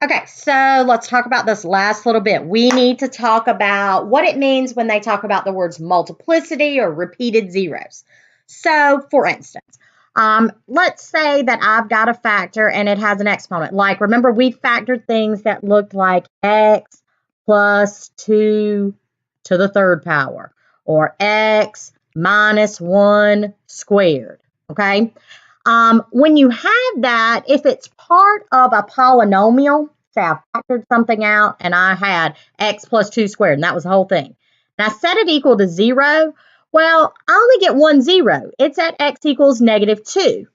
Okay, so let's talk about this last little bit. We need to talk about what it means when they talk about the words multiplicity or repeated zeros. So, for instance, let's say that I've got a factor and it has an exponent. Like, remember, we factored things that looked like x plus 2 to the third power or x minus 1 squared, okay? When you have that, if it's part of a polynomial, say I factored something out and I had x plus 2 squared, and that was the whole thing. And I set it equal to 0. Well, I only get 1 0. It's at x equals negative 2.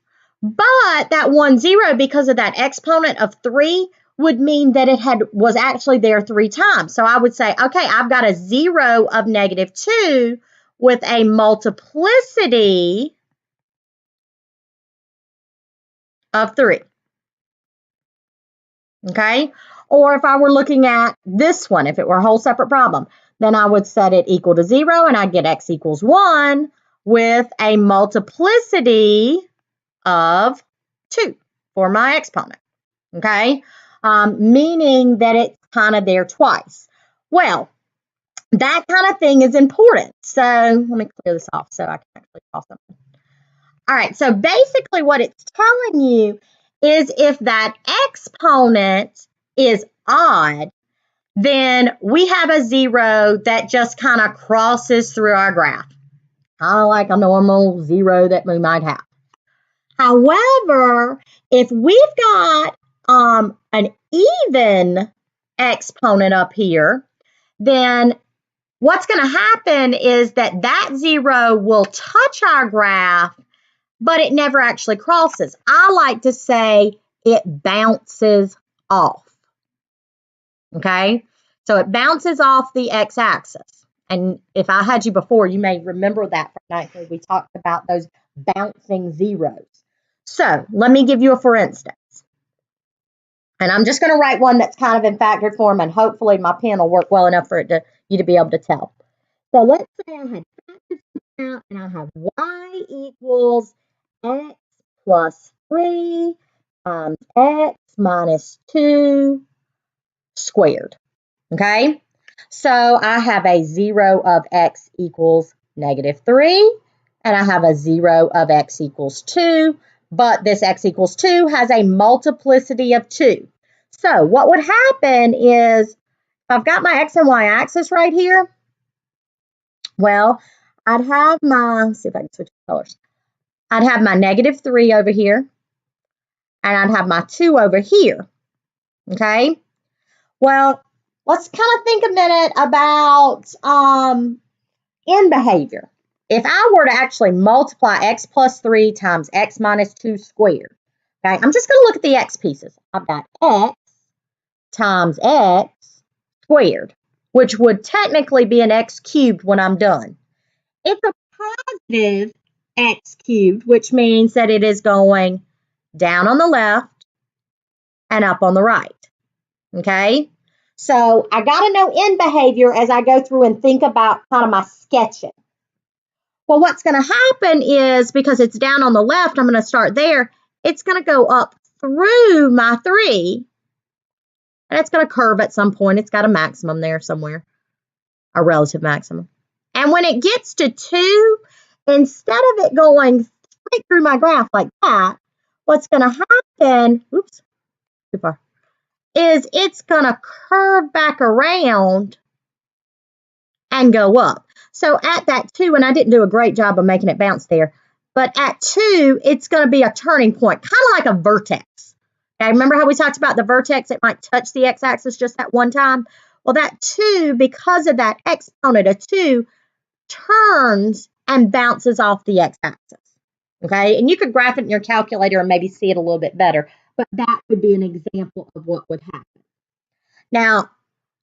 But that 1 0, because of that exponent of 3, would mean that it was actually there 3 times. So I would say, okay, I've got a 0 of negative 2 with a multiplicity of 3. Okay? Or if I were looking at this one, if it were a whole separate problem, then I would set it equal to 0 and I'd get x equals 1 with a multiplicity of 2 for my exponent. Okay? Meaning that it's kind of there twice. Well, that kind of thing is important. So let me clear this off so I can actually draw something. All right, so basically what it's telling you is if that exponent is odd, then we have a 0 that just kind of crosses through our graph, kind of like a normal 0 that we might have. However, if we've got an even exponent up here, then what's going to happen is that 0 will touch our graph, but it never actually crosses. I like to say it bounces off. Okay? So it bounces off the x-axis. And if I had you before, you may remember that from ninth grade. We talked about those bouncing zeros. So let me give you a for instance. And I'm just going to write one that's kind of in factored form, and hopefully my pen will work well enough for you to be able to tell. So let's say I had factored out and I have y equals x plus 3 times x minus 2 squared. Okay? So I have a 0 of x equals negative 3, and I have a 0 of x equals 2, but this x equals 2 has a multiplicity of 2. So what would happen is, if I've got my x and y axis right here, well, I'd have my, let's see if I can switch colors. I'd have my negative 3 over here, and I'd have my 2 over here. Okay? Well, let's kind of think a minute about end behavior. If I were to actually multiply x plus 3 times x minus 2 squared, okay, I'm just going to look at the x pieces. I've got x times x squared, which would technically be an x cubed when I'm done. It's a positive x cubed, which means that it is going down on the left and up on the right. Okay? So I got to know end behavior as I go through and think about kind of my sketching. Well, what's going to happen is, because it's down on the left, I'm going to start there. It's going to go up through my 3, and it's going to curve at some point. It's got a maximum there somewhere, a relative maximum. And when it gets to 2, instead of it going straight through my graph like that, what's going to happen, oops, too far, is it's going to curve back around and go up. So at that 2, and I didn't do a great job of making it bounce there, but at 2, it's going to be a turning point, kind of like a vertex. Okay, remember how we talked about the vertex? It might touch the x-axis just that one time. Well, that 2, because of that exponent of 2, turns and bounces off the x-axis. Okay, and you could graph it in your calculator and maybe see it a little bit better, but that would be an example of what would happen. Now,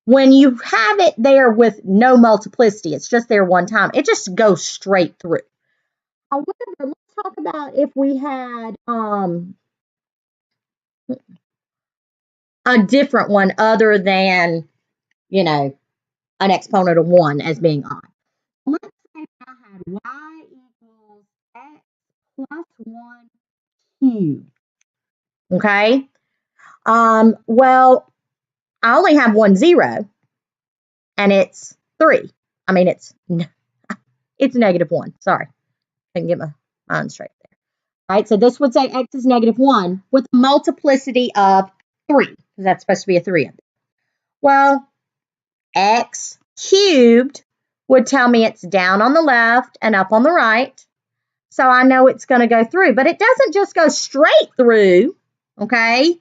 when you have it there with no multiplicity, it's just there one time, it just goes straight through. However, let's talk about if we had a different one other than, an exponent of 1 as being odd. Let's say I had y equals x plus 1 cubed. Okay? Well, I only have one 0, and it's 3. I mean, it's -1. Sorry, couldn't get my mind straight there. All right, so this would say x is -1 with a multiplicity of 3, because that's supposed to be a 3. Well, x cubed would tell me it's down on the left and up on the right. So I know it's going to go through, but it doesn't just go straight through, okay?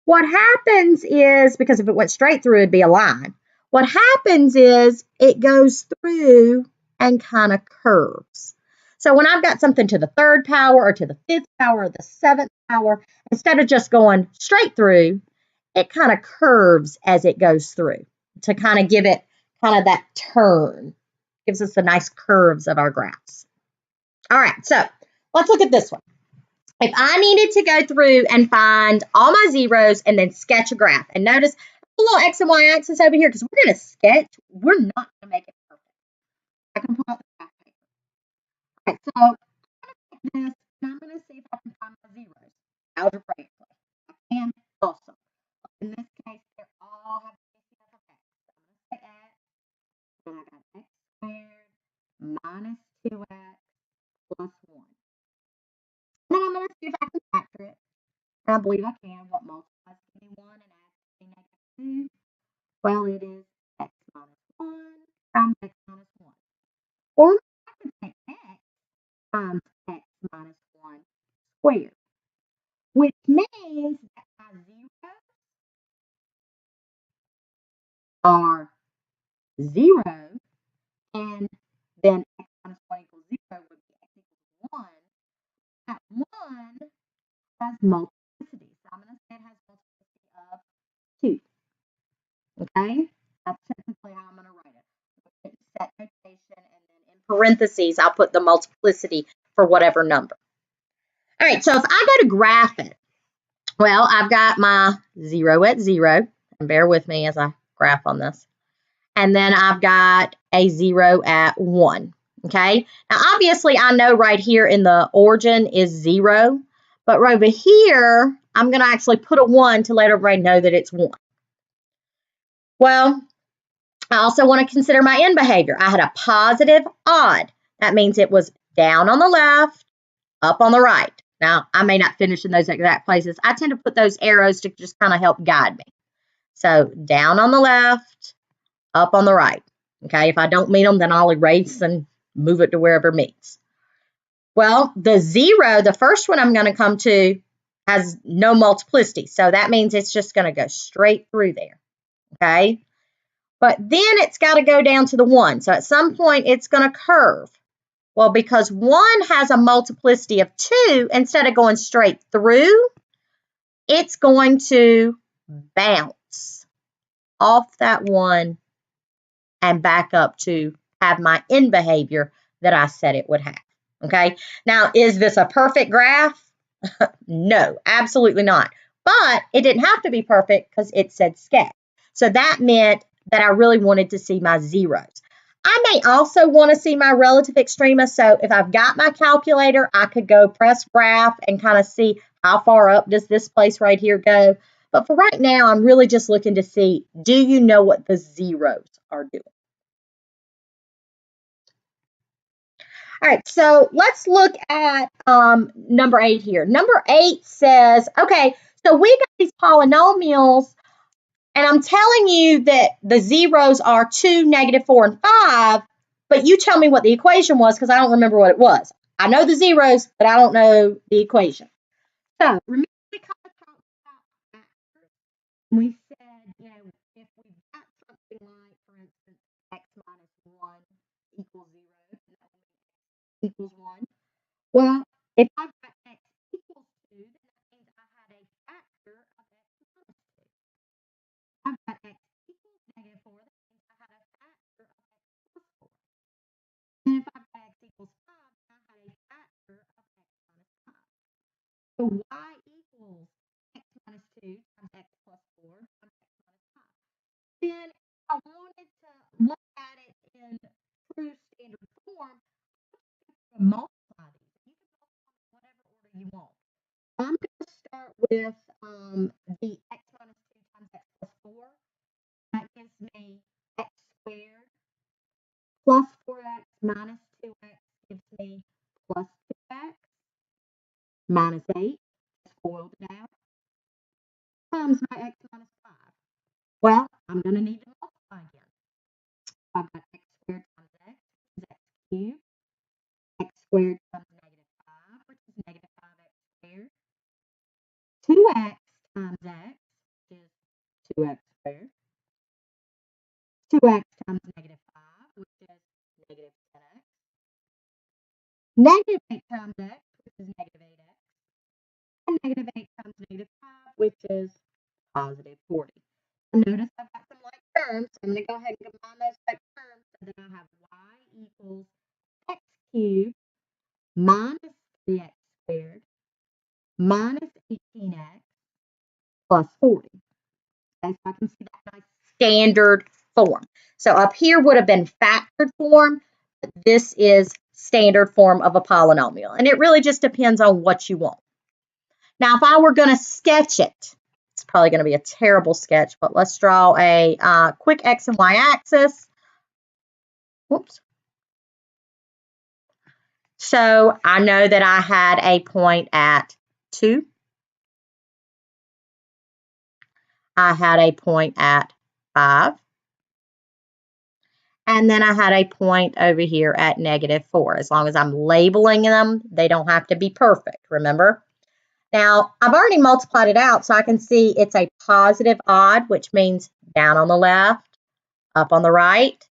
What happens is, because if it went straight through, it'd be a line. What happens is it goes through and kind of curves. So when I've got something to the 3rd power or to the 5th power or the 7th power, instead of just going straight through, it kind of curves as it goes through to kind of give it kind of that turn. Gives us the nice curves of our graphs. All right, so let's look at this one. If I needed to go through and find all my zeros and then sketch a graph, and notice a little x and y axis over here because we're going to sketch. We're not going to make it perfect. I can pull out the graph paper. All right, so I'm going to take this and I'm going to see if I can find my zeros algebraically. I can also. In this case, they all have the BCF of x. So I'm going to say x, and I got x squared minus 2x plus 1. Then I'm going to see if I can factor it. And I believe I can. What multiplies to be 1 and adds to be -2? Well, it is x minus 1 times x minus 1. Or I could say x times x minus 1 squared, which means that my zeros are 0, and then x minus 1 equals 0 would be x equals 1. That 1 has multiplicity. So I'm going to say it has multiplicity of 2. Okay? That's technically how I'm going to write it. Set notation, and then in parentheses, I'll put the multiplicity for whatever number. All right, so if I go to graph it, well, I've got my 0 at 0, and bear with me as I graph on this. And then I've got a 0 at 1, okay? Now, obviously, I know right here in the origin is 0, but right over here, I'm going to actually put a 1 to let everybody know that it's 1. Well, I also want to consider my end behavior. I had a positive odd. That means it was down on the left, up on the right. Now, I may not finish in those exact places. I tend to put those arrows to just kind of help guide me. So down on the left, up on the right. Okay, if I don't meet them, then I'll erase and move it to wherever it meets. Well, the 0, the first one I'm going to come to, has no multiplicity. So that means it's just going to go straight through there. Okay, but then it's got to go down to the 1. So at some point, it's going to curve. Well, because 1 has a multiplicity of 2, instead of going straight through, it's going to bounce off that 1 and back up to have my end behavior that I said it would have. Okay, now is this a perfect graph? No, absolutely not. But it didn't have to be perfect because it said sketch. So that meant that I really wanted to see my zeros. I may also want to see my relative extrema. So if I've got my calculator, I could go press graph and kind of see how far up does this place right here go. But for right now, I'm really just looking to see, do you know what the zeros are doing? All right, so let's look at number 8 here. Number 8 says, okay, so we got these polynomials, and I'm telling you that the zeros are 2, -4, and 5, but you tell me what the equation was because I don't remember what it was. I know the zeros, but I don't know the equation. So remember we kind of talked about factors. We said, you know, if we've got something like, for instance, x minus 1 equals 0, that will mean x equals 1. Well, if I've got x equals 2, then that means I had a factor of x minus 2. I've got x equals -4, that means I had a factor of x plus 4. And if I've got x equals 5, then I had a factor of x minus 5. So y equals x minus 2 times x plus 4 times x minus 5. Then if I wanted to look at it in true standard form, I could multiply these. You can multiply in whatever order you want. I'm going to start with the x minus me x squared plus 4x minus 2x gives me plus 2x minus 8, spoiled it out, times my x minus 5. Well, I'm going to need to multiply again. I've got x squared times x, which is x cubed. X squared times negative 5, which is negative 5x squared. 2x times x is 2x squared. 2x times negative 5, which is negative 10x. Negative 8 times x, which is negative 8x. And negative 8 times negative 5, which is positive 40. And notice I've got some like terms, so I'm going to go ahead and combine those like terms, so then I have y equals x cubed minus 3x squared minus 18x plus 40. Okay, so I can see that nice standard form. So up here would have been factored form, but this is standard form of a polynomial. And it really just depends on what you want. Now, if I were going to sketch it, it's probably going to be a terrible sketch, but let's draw a quick x and y axis. Whoops. So I know that I had a point at 2. I had a point at 5. And then I had a point over here at negative 4. As long as I'm labeling them, they don't have to be perfect, remember? Now, I've already multiplied it out, so I can see it's a positive odd, which means down on the left, up on the right,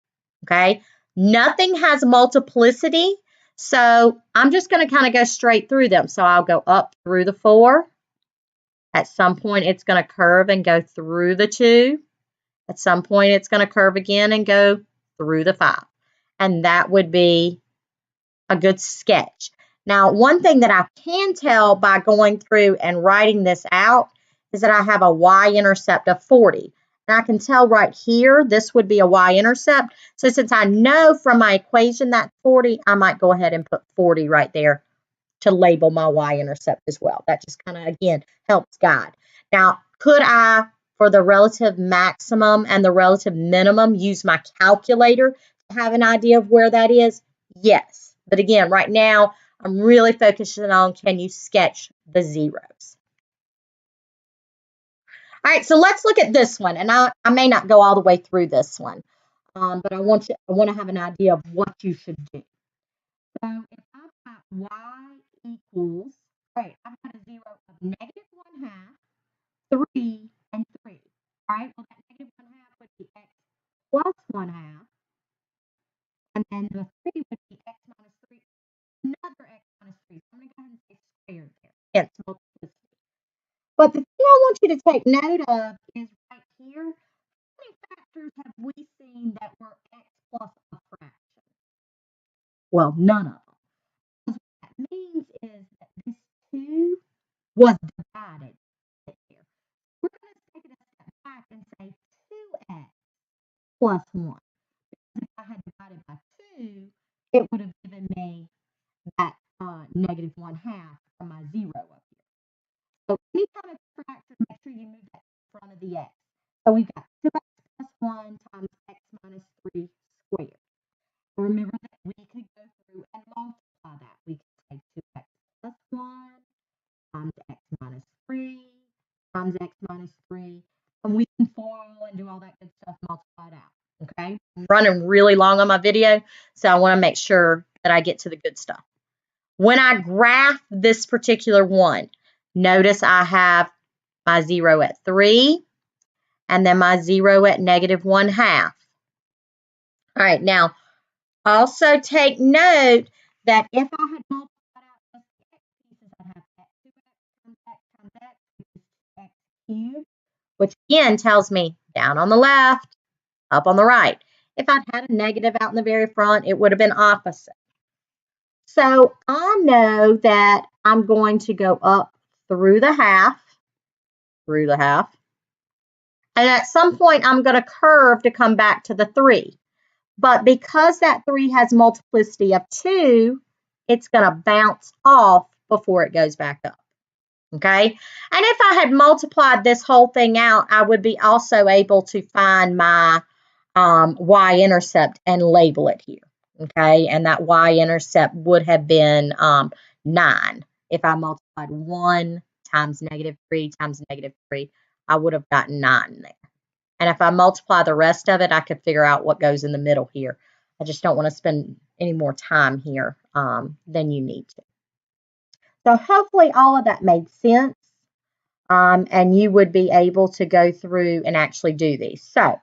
okay? Nothing has multiplicity, so I'm just going to kind of go straight through them. So I'll go up through the 4. At some point, it's going to curve and go through the 2. At some point, it's going to curve again and go through the 5. And that would be a good sketch. Now, one thing that I can tell by going through and writing this out is that I have a y-intercept of 40. And I can tell right here, this would be a y-intercept. So since I know from my equation that 40, I might go ahead and put 40 right there to label my y-intercept as well. That just kind of, again, helps guide. Now, could I, for the relative maximum and the relative minimum, use my calculator to have an idea of where that is? Yes. But again, right now, I'm really focusing on, can you sketch the zeros? All right, so let's look at this one. And I may not go all the way through this one, but I want to have an idea of what you should do. So if I've got y equals, right, I've got a 0 of negative 1/2, 3, and 3. All right, well, that negative 1/2 would be x plus 1/2. And then the 3 would be x minus 3, another x minus 3. So I'm going to go ahead and say squared there. Hence multiplicity. But the thing I want you to take note of is right here, how many factors have we seen that were x plus a fraction? Well, none of them. What that means is that this 2 was divided here. We're going to take it a step back and say 2x plus 1. Because if I had divided by 2, it would have given me that negative 1/2 from my 0 up here. So anytime it's a fraction, make sure you move that in front of the x. So we've got 2x plus 1 times x minus 3 squared. Remember that we could go through and multiply that. We could say 2x plus 1 times x minus 3 times x minus 3. And we can FOIL and do all that good stuff, multiply it out. Okay? I'm running really long on my video, so I want to make sure that I get to the good stuff. When I graph this particular one, notice I have my 0 at 3 and then my 0 at negative 1/2. All right, now also take note that if I had multiplied out just the x pieces, I'd have x 2x times x times x, which is x cubed, which again tells me down on the left, up on the right. If I'd had a negative out in the very front, it would have been opposite. So I know that I'm going to go up through the half, and at some point I'm going to curve to come back to the 3. But because that 3 has multiplicity of 2, it's going to bounce off before it goes back up. Okay? And if I had multiplied this whole thing out, I would be also able to find my y-intercept and label it here, okay? And that y-intercept would have been 9. If I multiplied 1 times -3 times -3, I would have gotten 9 there. And if I multiply the rest of it, I could figure out what goes in the middle here. I just don't want to spend any more time here than you need to. So hopefully all of that made sense, and you would be able to go through and actually do these. So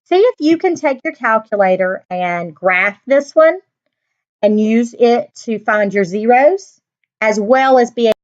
see if you can take your calculator and graph this one and use it to find your zeros, as well as be